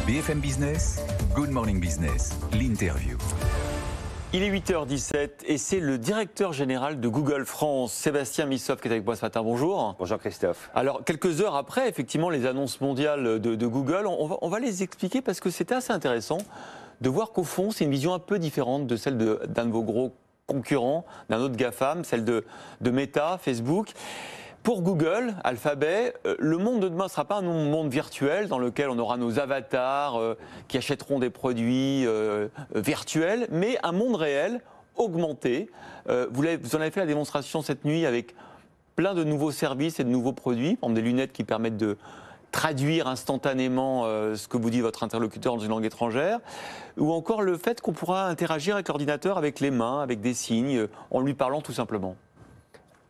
BFM Business, Good Morning Business, l'interview. Il est 8h17 et c'est le directeur général de Google France, Sébastien Missoff, qui est avec moi ce matin. Bonjour. Bonjour Christophe. Alors, quelques heures après, effectivement, les annonces mondiales de Google, on va les expliquer parce que c'était assez intéressant de voir qu'au fond, c'est une vision un peu différente de celle d'un de vos gros concurrents, d'un autre GAFAM, celle de Meta, Facebook. Pour Google, Alphabet, le monde de demain ne sera pas un monde virtuel dans lequel on aura nos avatars qui achèteront des produits virtuels, mais un monde réel, augmenté. Vous en avez fait la démonstration cette nuit avec plein de nouveaux services et de nouveaux produits, par exemple des lunettes qui permettent de traduire instantanément ce que vous dit votre interlocuteur dans une langue étrangère, ou encore le fait qu'on pourra interagir avec l'ordinateur avec les mains, avec des signes, en lui parlant tout simplement.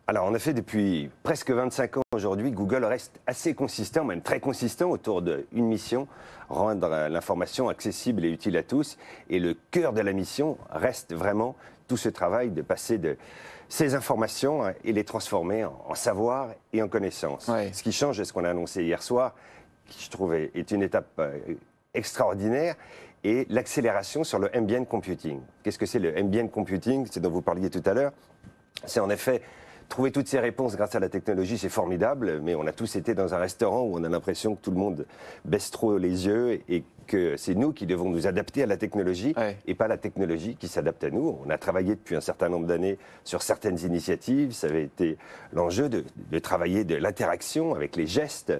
Alors en effet, depuis presque 25 ans aujourd'hui, Google reste assez consistant, même très consistant autour d'une mission, rendre l'information accessible et utile à tous. Et le cœur de la mission reste vraiment tout ce travail de passer de ces informations et les transformer en savoir et en connaissance. Ouais. Ce qui change de ce qu'on a annoncé hier soir, qui je trouve est une étape extraordinaire, et l'accélération sur le ambient computing. Qu'est-ce que c'est le ambient computing? C'est dont vous parliez tout à l'heure. C'est en effet trouver toutes ces réponses grâce à la technologie, c'est formidable, mais on a tous été dans un restaurant où on a l'impression que tout le monde baisse trop les yeux et que c'est nous qui devons nous adapter à la technologie et pas la technologie qui s'adapte à nous. On a travaillé depuis un certain nombre d'années sur certaines initiatives. Ça avait été l'enjeu de travailler de l'interaction avec les gestes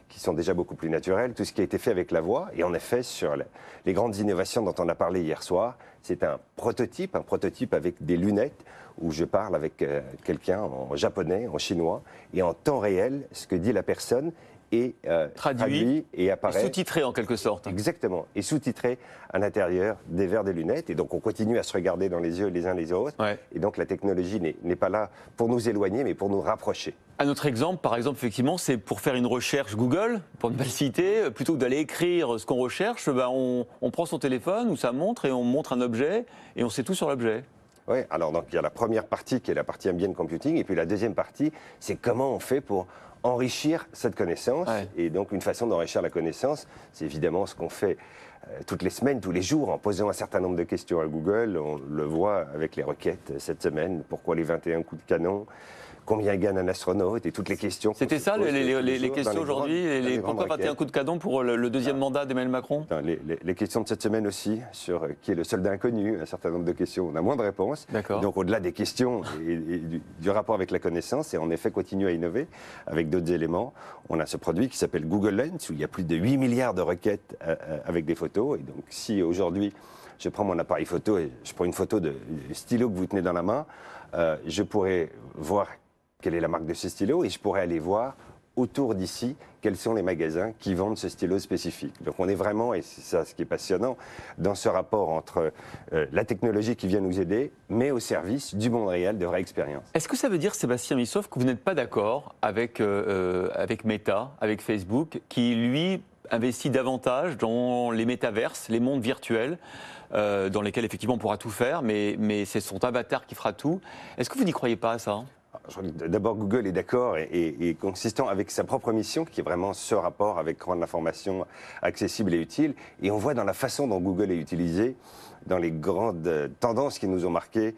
qui sont déjà beaucoup plus naturels, tout ce qui a été fait avec la voix. Et en effet, sur les grandes innovations dont on a parlé hier soir, c'est un prototype avec des lunettes où je parle avec quelqu'un en japonais, en chinois, et en temps réel, ce que dit la personne est traduit et apparaît. Sous-titré en quelque sorte. Exactement, et sous-titré à l'intérieur des verres des lunettes. Et donc on continue à se regarder dans les yeux les uns les autres. Ouais. Et donc la technologie n'est pas là pour nous éloigner, mais pour nous rapprocher. Un autre exemple, par exemple, effectivement, c'est pour faire une recherche Google, pour ne pas le citer, plutôt que d'aller écrire ce qu'on recherche, on prend son téléphone ou sa montre et on montre un objet et on sait tout sur l'objet. Oui, alors donc il y a la première partie qui est la partie ambient computing, et puis la deuxième partie, c'est comment on fait pour enrichir cette connaissance. Ouais. Et donc une façon d'enrichir la connaissance, c'est évidemment ce qu'on fait toutes les semaines, tous les jours, en posant un certain nombre de questions à Google. On le voit avec les requêtes cette semaine, pourquoi les 21 coups de canon, combien gagne un astronaute, et toutes les questions. C'était ça les questions aujourd'hui, pourquoi 21 coups de canon pour le deuxième mandat d'Emmanuel Macron? Les questions de cette semaine aussi, sur qui est le soldat inconnu, un certain nombre de questions, on a moins de réponses. Donc au-delà des questions et du rapport avec la connaissance, et en effet continuer à innover avec d'autres éléments, on a ce produit qui s'appelle Google Lens, où il y a plus de 8 milliards de requêtes avec des photos. Et donc si aujourd'hui je prends mon appareil photo et je prends une photo du stylo que vous tenez dans la main, je pourrais voir quelle est la marque de ce stylo, et je pourrais aller voir autour d'ici quels sont les magasins qui vendent ce stylo spécifique. Donc on est vraiment, et c'est ça ce qui est passionnant, dans ce rapport entre la technologie qui vient nous aider, mais au service du monde réel, de vraies expériences. Est-ce que ça veut dire, Sébastien Missoff, que vous n'êtes pas d'accord avec Meta, avec Facebook, qui lui investit davantage dans les métaverses, les mondes virtuels, dans lesquels effectivement on pourra tout faire, mais c'est son avatar qui fera tout. Est-ce que vous n'y croyez pas à ça ? D'abord, Google est d'accord et consistant avec sa propre mission, qui est vraiment ce rapport avec rendre l'information accessible et utile. Et on voit dans la façon dont Google est utilisé, dans les grandes tendances qui nous ont marquées,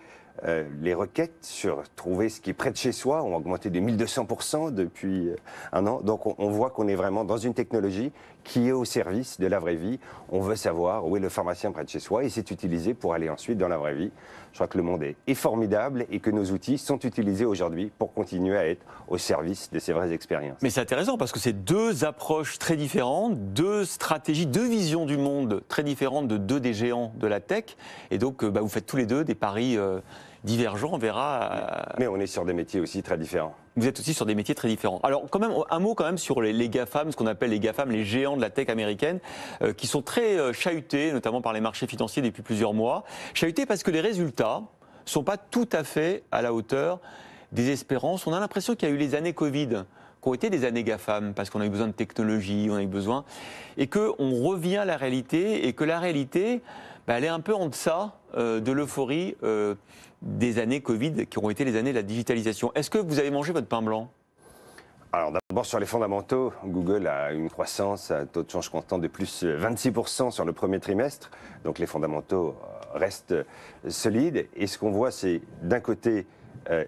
les requêtes sur trouver ce qui est près de chez soi ont augmenté de 1200% depuis un an. Donc on voit qu'on est vraiment dans une technologie qui est au service de la vraie vie. On veut savoir où est le pharmacien près de chez soi, et c'est utilisé pour aller ensuite dans la vraie vie. Je crois que le monde est formidable et que nos outils sont utilisés aujourd'hui pour continuer à être au service de ces vraies expériences. Mais c'est intéressant parce que c'est deux approches très différentes, deux stratégies, deux visions du monde très différentes de deux des géants de la tech. Et donc vous faites tous les deux des paris divergents, on verra. Mais on est sur des métiers aussi très différents. Vous êtes aussi sur des métiers très différents. Alors, quand même, un mot quand même sur les GAFAM, ce qu'on appelle les GAFAM, les géants de la tech américaine, qui sont très chahutés, notamment par les marchés financiers depuis plusieurs mois. Chahutés parce que les résultats ne sont pas tout à fait à la hauteur des espérances. On a l'impression qu'il y a eu les années Covid, qui ont été des années GAFAM, parce qu'on a eu besoin de technologie, on a eu besoin, et qu'on revient à la réalité, et que la réalité, elle est un peu en deçà de l'euphorie des années Covid, qui ont été les années de la digitalisation. Est-ce que vous avez mangé votre pain blanc ? Alors d'abord sur les fondamentaux, Google a une croissance à taux de change constant de plus 26% sur le premier trimestre. Donc les fondamentaux restent solides. Et ce qu'on voit, c'est d'un côté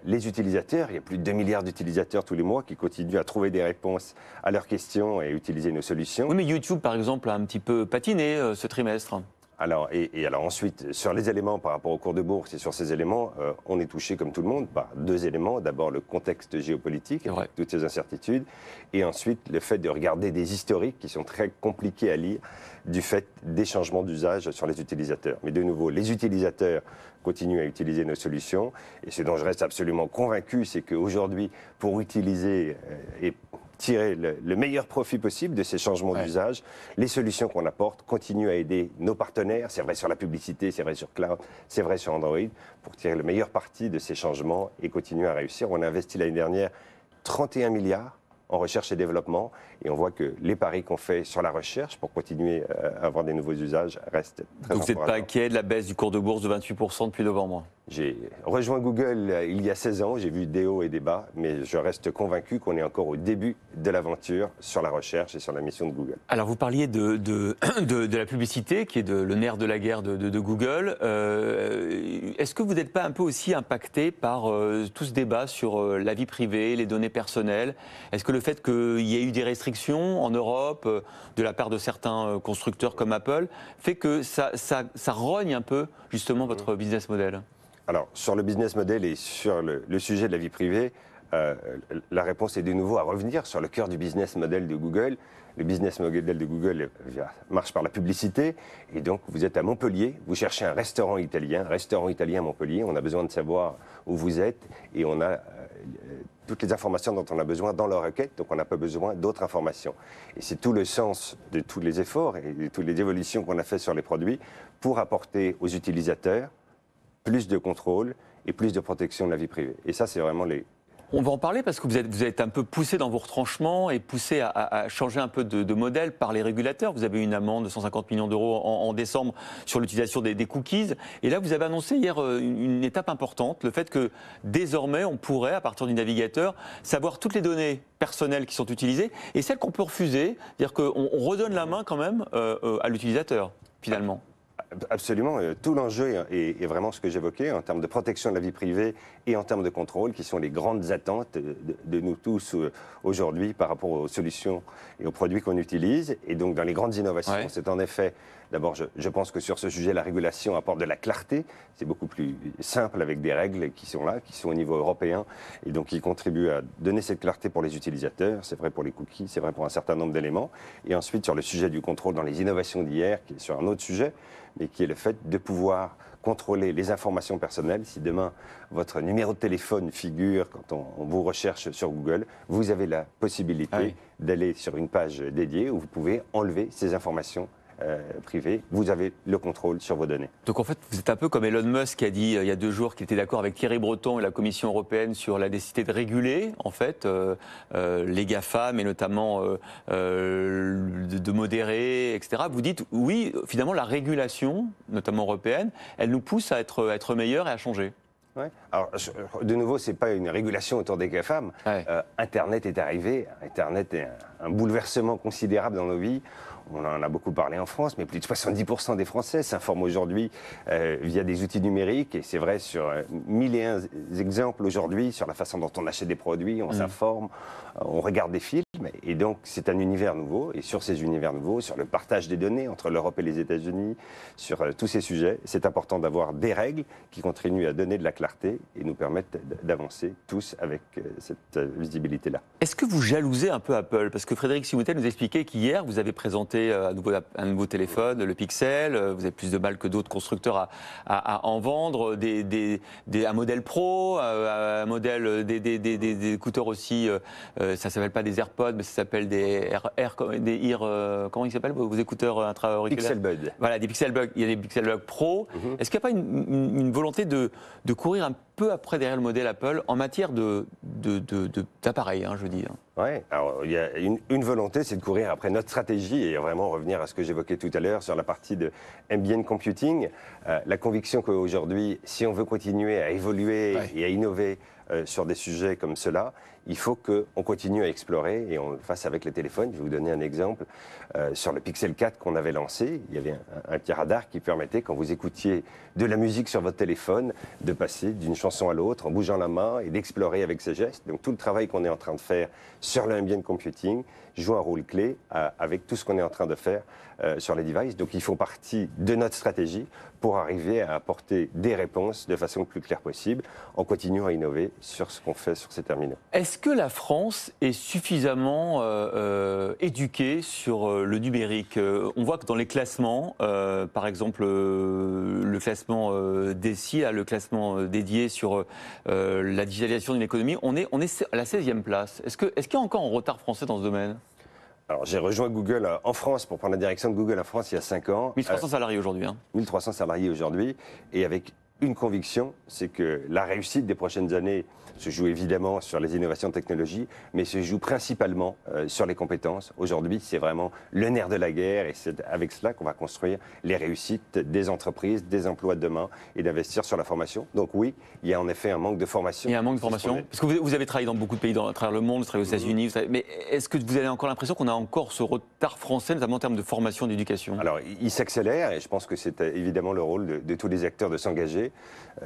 les utilisateurs. Il y a plus de 2 milliards d'utilisateurs tous les mois qui continuent à trouver des réponses à leurs questions et utiliser nos solutions. Oui, mais YouTube, par exemple, a un petit peu patiné ce trimestre. Alors, alors ensuite, sur les éléments par rapport au cours de bourse et sur ces éléments, on est touché comme tout le monde par deux éléments. D'abord le contexte géopolitique, avec toutes ces incertitudes, et ensuite le fait de regarder des historiques qui sont très compliqués à lire du fait des changements d'usage sur les utilisateurs. Mais de nouveau, les utilisateurs continuent à utiliser nos solutions, et ce dont je reste absolument convaincu, c'est qu'aujourd'hui, pour utiliser et tirer le meilleur profit possible de ces changements d'usage. Les solutions qu'on apporte continuent à aider nos partenaires, c'est vrai sur la publicité, c'est vrai sur Cloud, c'est vrai sur Android, pour tirer le meilleur parti de ces changements et continuer à réussir. On a investi l'année dernière 31 milliards en recherche et développement, et on voit que les paris qu'on fait sur la recherche pour continuer à avoir des nouveaux usages restent très importants. Donc vous n'êtes pas inquiet de la baisse du cours de bourse de 28% depuis novembre? J'ai rejoint Google il y a 16 ans, j'ai vu des hauts et des bas, mais je reste convaincu qu'on est encore au début de l'aventure sur la recherche et sur la mission de Google. Alors vous parliez de la publicité, qui est le nerf de la guerre de Google. Est-ce que vous n'êtes pas un peu aussi impacté par tout ce débat sur la vie privée, les données personnelles? Est-ce que le fait qu'il y ait eu des restrictions en Europe de la part de certains constructeurs comme Apple fait que ça rogne un peu justement votre business model? Alors, sur le business model et sur le sujet de la vie privée, la réponse est de nouveau à revenir sur le cœur du business model de Google. Le business model de Google marche par la publicité. Et donc, vous êtes à Montpellier, vous cherchez un restaurant italien à Montpellier. On a besoin de savoir où vous êtes et on a toutes les informations dont on a besoin dans la requête. Donc, on n'a pas besoin d'autres informations. Et c'est tout le sens de tous les efforts et de toutes les évolutions qu'on a fait sur les produits pour apporter aux utilisateurs plus de contrôle et plus de protection de la vie privée. Et ça, c'est vraiment les... On va en parler parce que vous êtes un peu poussé dans vos retranchements et poussé à changer un peu de modèle par les régulateurs. Vous avez eu une amende de 150 millions d'euros en décembre sur l'utilisation des cookies. Et là, vous avez annoncé hier une étape importante, le fait que désormais, on pourrait, à partir du navigateur, savoir toutes les données personnelles qui sont utilisées et celles qu'on peut refuser. C'est-à-dire qu'on redonne la main quand même à l'utilisateur, finalement. Absolument. Tout l'enjeu est vraiment ce que j'évoquais en termes de protection de la vie privée et en termes de contrôle, qui sont les grandes attentes de nous tous aujourd'hui par rapport aux solutions et aux produits qu'on utilise. Et donc, dans les grandes innovations, c'est en effet, d'abord, je pense que sur ce sujet, la régulation apporte de la clarté. C'est beaucoup plus simple avec des règles qui sont là, qui sont au niveau européen, et donc qui contribuent à donner cette clarté pour les utilisateurs. C'est vrai pour les cookies, c'est vrai pour un certain nombre d'éléments. Et ensuite, sur le sujet du contrôle dans les innovations d'hier, qui est sur un autre sujet, mais qui est le fait de pouvoir contrôler les informations personnelles. Si demain, votre numéro de téléphone figure quand on vous recherche sur Google, vous avez la possibilité d'aller sur une page dédiée où vous pouvez enlever ces informations privées. Vous avez le contrôle sur vos données. Donc en fait, vous êtes un peu comme Elon Musk qui a dit il y a 2 jours qu'il était d'accord avec Thierry Breton et la Commission européenne sur la nécessité de réguler en fait les GAFAM et notamment de modérer, etc. Vous dites oui, finalement la régulation, notamment européenne, elle nous pousse à être meilleurs et à changer. Ouais. Alors, de nouveau, ce n'est pas une régulation autour des GAFAM. Internet est arrivé. Internet est un bouleversement considérable dans nos vies. On en a beaucoup parlé en France, mais plus de 70% des Français s'informent aujourd'hui via des outils numériques. Et c'est vrai sur 1001 exemples aujourd'hui sur la façon dont on achète des produits, on s'informe, on regarde des films. Et donc, c'est un univers nouveau. Et sur ces univers nouveaux, sur le partage des données entre l'Europe et les États-Unis, sur tous ces sujets, c'est important d'avoir des règles qui continuent à donner de la clarté et nous permettent d'avancer tous avec cette visibilité-là. Est-ce que vous jalousez un peu Apple? Parce que Frédéric Simotel nous expliquait qu'hier, vous avez présenté un nouveau téléphone, le Pixel. Vous avez plus de mal que d'autres constructeurs à en vendre. Un modèle Pro, un modèle des écouteurs aussi. Ça ne s'appelle pas des AirPods, mais ça s'appelle des comment ils s'appellent vos écouteurs intra-auriculaires? Pixel Bud. Voilà, des Pixel Bud. Il y a des Pixel Bud Pro. Est-ce qu'il n'y a pas une volonté de courir un peu après derrière le modèle Apple en matière d'appareils, je dis. Oui, alors il y a une volonté, c'est de courir après notre stratégie et vraiment revenir à ce que j'évoquais tout à l'heure sur la partie de ambient computing. La conviction qu'aujourd'hui, si on veut continuer à évoluer et à innover sur des sujets comme cela, il faut qu'on continue à explorer et on le fasse avec les téléphones. Je vais vous donner un exemple. Sur le Pixel 4 qu'on avait lancé, il y avait un petit radar qui permettait, quand vous écoutiez de la musique sur votre téléphone, de passer d'une chanson à l'autre en bougeant la main et d'explorer avec ses gestes. Donc tout le travail qu'on est en train de faire sur le ambient computing joue un rôle clé avec tout ce qu'on est en train de faire sur les devices. Donc ils font partie de notre stratégie pour arriver à apporter des réponses de façon le plus claire possible en continuant à innover sur ce qu'on fait sur ces terminaux. Est-ce que la France est suffisamment éduquée sur le numérique? On voit que dans les classements, par exemple le classement DECI, le classement dédié sur la digitalisation d'une économie, on est à la 16e place. Est-ce qu'il y a encore un retard français dans ce domaine? Alors, j'ai rejoint Google en France pour prendre la direction de Google en France il y a 5 ans. 1300 salariés aujourd'hui. 1300 salariés aujourd'hui. Et avec une conviction, c'est que la réussite des prochaines années se joue évidemment sur les innovations de technologie, mais se joue principalement sur les compétences. Aujourd'hui, c'est vraiment le nerf de la guerre et c'est avec cela qu'on va construire les réussites des entreprises, des emplois de demain et d'investir sur la formation. Donc oui, il y a en effet un manque de formation. Il y a un manque de formation. Parce que vous avez travaillé dans beaucoup de pays à travers le monde, vous travaillez aux États-Unis, mais est-ce que vous avez encore l'impression qu'on a encore ce retard français, notamment en termes de formation et d'éducation? Alors, il s'accélère et je pense que c'est évidemment le rôle de tous les acteurs de s'engager.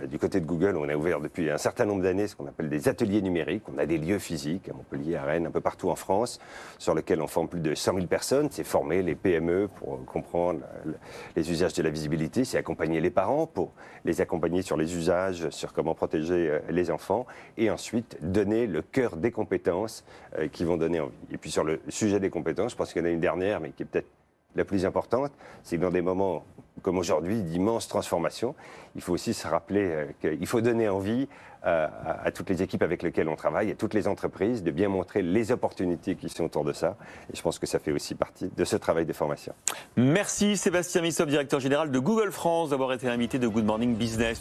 Du côté de Google, on a ouvert depuis un certain nombre d'années ce qu'on appelle des ateliers numériques. On a des lieux physiques à Montpellier, à Rennes, un peu partout en France, sur lesquels on forme plus de 100 000 personnes. C'est former les PME pour comprendre les usages de la visibilité. C'est accompagner les parents pour les accompagner sur les usages, sur comment protéger les enfants. Et ensuite, donner le cœur des compétences qui vont donner envie. Et puis sur le sujet des compétences, je pense qu'il y en a une dernière, mais qui est peut-être la plus importante, c'est que dans des moments comme aujourd'hui, d'immenses transformations, il faut aussi se rappeler qu'il faut donner envie à toutes les équipes avec lesquelles on travaille, à toutes les entreprises, de bien montrer les opportunités qui sont autour de ça. Et je pense que ça fait aussi partie de ce travail de formation. Merci Sébastien Missop, directeur général de Google France, d'avoir été invité de Good Morning Business.